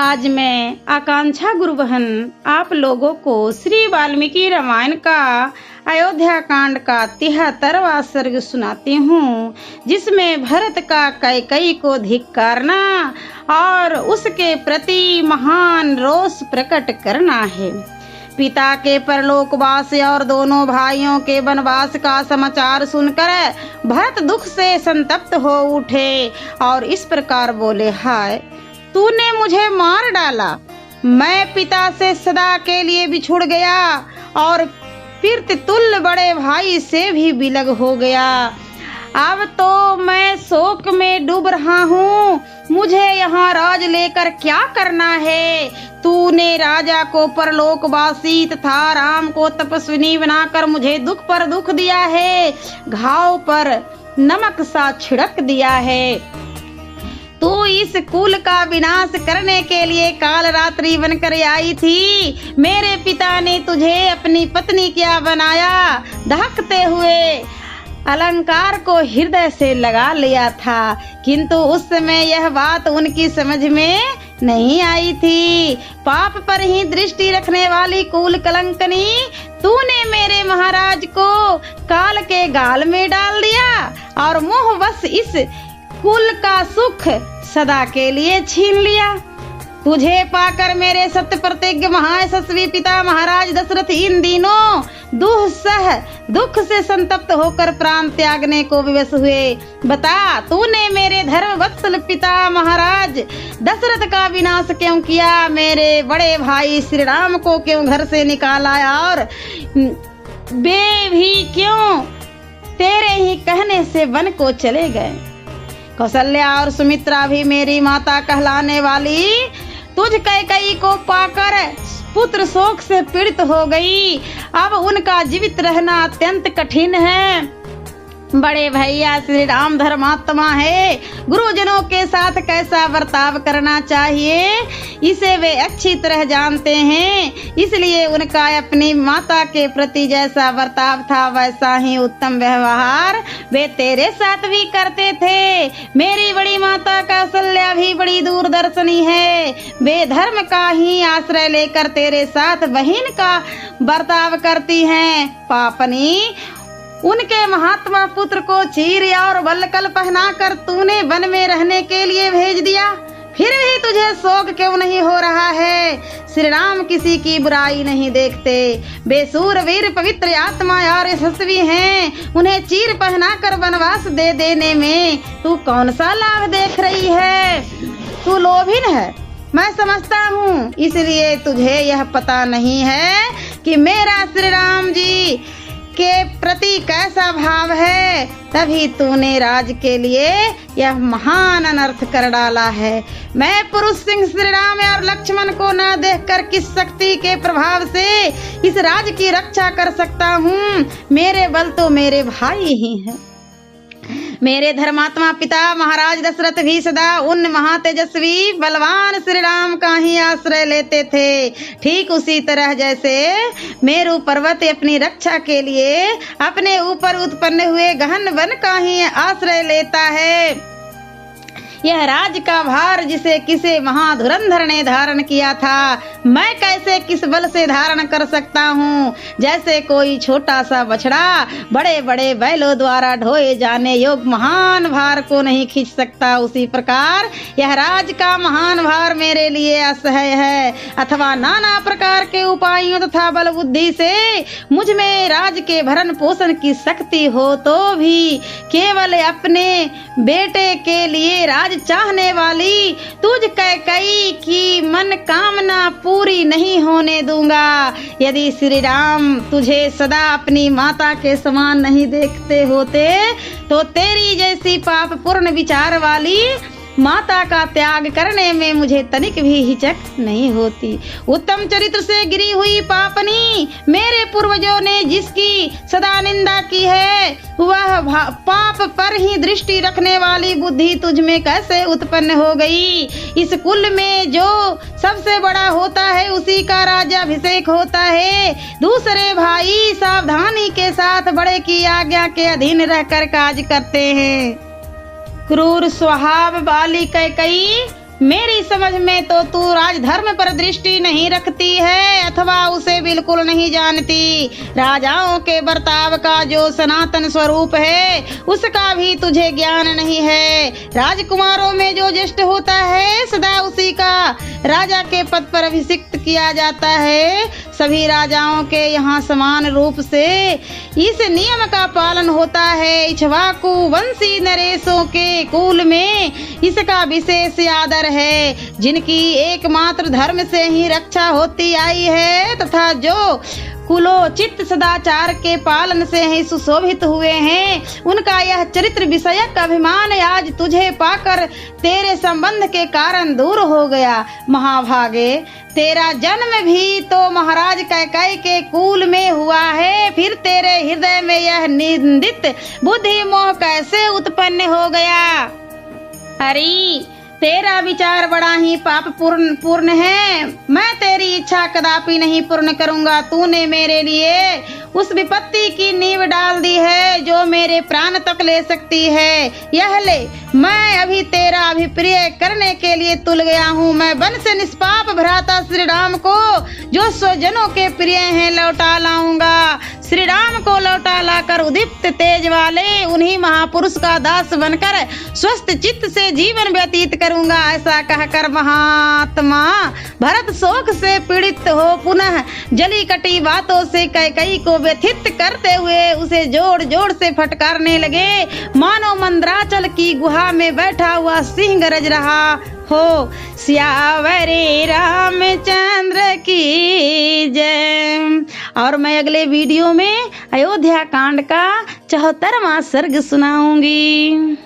आज मैं आकांक्षा गुरुबहन आप लोगों को श्री वाल्मीकि रामायण का अयोध्या कांड का 73वां सर्ग सुनाती हूँ, जिसमें भरत का कैकेयी को धिक्कारना और उसके प्रति महान रोष प्रकट करना है। पिता के परलोकवास और दोनों भाइयों के वनवास का समाचार सुनकर भरत दुख से संतप्त हो उठे और इस प्रकार बोले, हाय तूने मुझे मार डाला, मैं पिता से सदा के लिए बिछुड़ गया और फिर तुल्य बड़े भाई से भी बिलग हो गया। अब तो मैं शोक में डूब रहा हूँ, मुझे यहाँ राज लेकर क्या करना है। तूने राजा को परलोकवासी तथा राम को तपस्विनी बनाकर मुझे दुख पर दुख दिया है, घाव पर नमक सा छिड़क दिया है। तू इस कुल का विनाश करने के लिए काल रात्रि बनकर आई थी। मेरे पिता ने तुझे अपनी पत्नी क्या बनाया, दहकते हुए अलंकार को हृदय से लगा लिया था, किंतु उस समय यह बात उनकी समझ में नहीं आई थी। पाप पर ही दृष्टि रखने वाली कुल कलंकनी, तूने मेरे महाराज को काल के गाल में डाल दिया और मोहवश इस कुल का सुख सदा के लिए छीन लिया। तुझे पाकर मेरे सत्य प्रतिज्ञ महायशस्वी पिता महाराज दशरथ इन दिनों दुख से संतप्त होकर प्राण त्यागने को विवश हुए। बता, तूने मेरे धर्म वत्सल पिता महाराज दशरथ का विनाश क्यों किया, मेरे बड़े भाई श्री राम को क्यों घर से निकाला और वे भी क्यों तेरे ही कहने से वन को चले गए। कौशल्या और सुमित्रा भी मेरी माता कहलाने वाली तुझ कैकेयी को पाकर पुत्र शोक से पीड़ित हो गई। अब उनका जीवित रहना अत्यंत कठिन है। बड़े भैया श्री राम धर्मात्मा है, गुरुजनों के साथ कैसा बर्ताव करना चाहिए इसे वे अच्छी तरह जानते हैं, इसलिए उनका अपनी माता के प्रति जैसा बर्ताव था वैसा ही उत्तम व्यवहार वे तेरे साथ भी करते थे। मेरी बड़ी माता कौशल्या भी बड़ी दूरदर्शनी है, वे धर्म का ही आश्रय लेकर तेरे साथ बहन का बर्ताव करती हैं। पापनी, उनके महात्मा पुत्र को चीर और वल्कल पहनाकर तूने वन में रहने के लिए भेज दिया, फिर भी तुझे शोक क्यों नहीं हो रहा है। श्री राम किसी की बुराई नहीं देखते, बेसूर वीर पवित्र आत्मा और यशस्वी हैं, उन्हें चीर पहनाकर वनवास दे देने में तू कौन सा लाभ देख रही है। तू लोभिन है, मैं समझता हूँ, इसलिए तुझे यह पता नहीं है कि मेरा श्री राम जी के प्रति कैसा भाव है, तभी तूने राज के लिए यह महान अनर्थ कर डाला है। मैं पुरुष सिंह श्री राम और लक्ष्मण को न देखकर किस शक्ति के प्रभाव से इस राज की रक्षा कर सकता हूँ। मेरे बल तो मेरे भाई ही हैं। मेरे धर्मात्मा पिता महाराज दशरथ भी सदा उन महातेजस्वी बलवान श्री राम का ही आश्रय लेते थे, ठीक उसी तरह जैसे मेरु पर्वत अपनी रक्षा के लिए अपने ऊपर उत्पन्न हुए गहन वन का ही आश्रय लेता है। यह राज का भार जिसे किसे महाधुरंधर ने धारण किया था, मैं कैसे किस बल से धारण कर सकता हूँ। जैसे कोई छोटा सा बछड़ा बड़े बड़े बैलों द्वारा ढोए जाने योग महान भार को नहीं खींच सकता, उसी प्रकार यह राज का महान भार मेरे लिए असह्य है। अथवा नाना प्रकार के उपायों तथा बल बुद्धि से मुझ में राज के भरण पोषण की शक्ति हो तो भी केवल अपने बेटे के लिए राज चाहने वाली तुझ कैकेयी की मन कामना पूरी नहीं होने दूंगा। यदि श्री राम तुझे सदा अपनी माता के समान नहीं देखते होते तो तेरी जैसी पाप पूर्ण विचार वाली माता का त्याग करने में मुझे तनिक भी हिचक नहीं होती। उत्तम चरित्र से गिरी हुई पापनी, मेरे पूर्वजों ने जिसकी सदा निंदा की है वह पाप पर ही दृष्टि रखने वाली बुद्धि तुझ में कैसे उत्पन्न हो गई। इस कुल में जो सबसे बड़ा होता है उसी का राज्याभिषेक होता है। दूसरे भाई सावधानी के साथ बड़े की आज्ञा के अधीन रहकर काज करते हैं। क्रूर स्वभाव वाली कैकेयी मेरी समझ में तो तू राजधर्म पर दृष्टि नहीं रखती है अथवा उसे बिल्कुल नहीं जानती। राजाओं के बर्ताव का जो सनातन स्वरूप है उसका भी तुझे ज्ञान नहीं है। राजकुमारों में जो ज्येष्ठ होता है सदा उसी का राजा के पद पर अभिषिक्त किया जाता है। सभी राजाओं के यहाँ समान रूप से इस नियम का पालन होता है। इक्ष्वाकु वंशी नरेशों के कुल में इसका विशेष आदर है, जिनकी एकमात्र धर्म से ही रक्षा होती आई है तथा जो कुलोचित सदाचार के पालन से ही सुशोभित हुए हैं, उनका यह चरित्र विषयक अभिमान आज तुझे पाकर तेरे संबंध के कारण दूर हो गया। महाभागे, तेरा जन्म भी तो महाराज कैकेयी के कुल में हुआ है, फिर तेरे हृदय में यह निंदित बुद्धि मोह कैसे उत्पन्न हो गया? हरि, तेरा विचार बड़ा ही पाप पूर्ण है। मैं तेरी इच्छा कदापि नहीं पूर्ण करूंगा। तूने मेरे लिए उस विपत्ति की नींव डाल दी है जो मेरे प्राण तक ले सकती है। यह ले, मैं अभी तेरा अभिप्रिय करने के लिए तुल गया हूँ। मैं वन से निष्पाप भ्राता श्री राम को जो स्वजनों के प्रिय हैं लौटा लाऊंगा। श्री राम को लौटा लाकर उदीप्त तेज वाले उन्हीं महापुरुष का दास बनकर स्वस्थ चित्त से जीवन व्यतीत करूंगा। ऐसा कहकर महात्मा भरत शोक से पीड़ित हो पुनः जली कटी बातों से कैकेयी को व्यथित करते हुए उसे जोर जोर से फटकारने लगे, मानो मंदराचल की गुहा में बैठा हुआ सिंह गरज रहा हो। सियावरे रामचंद्र की जय। और मैं अगले वीडियो में अयोध्या कांड का 74वां सर्ग सुनाऊंगी।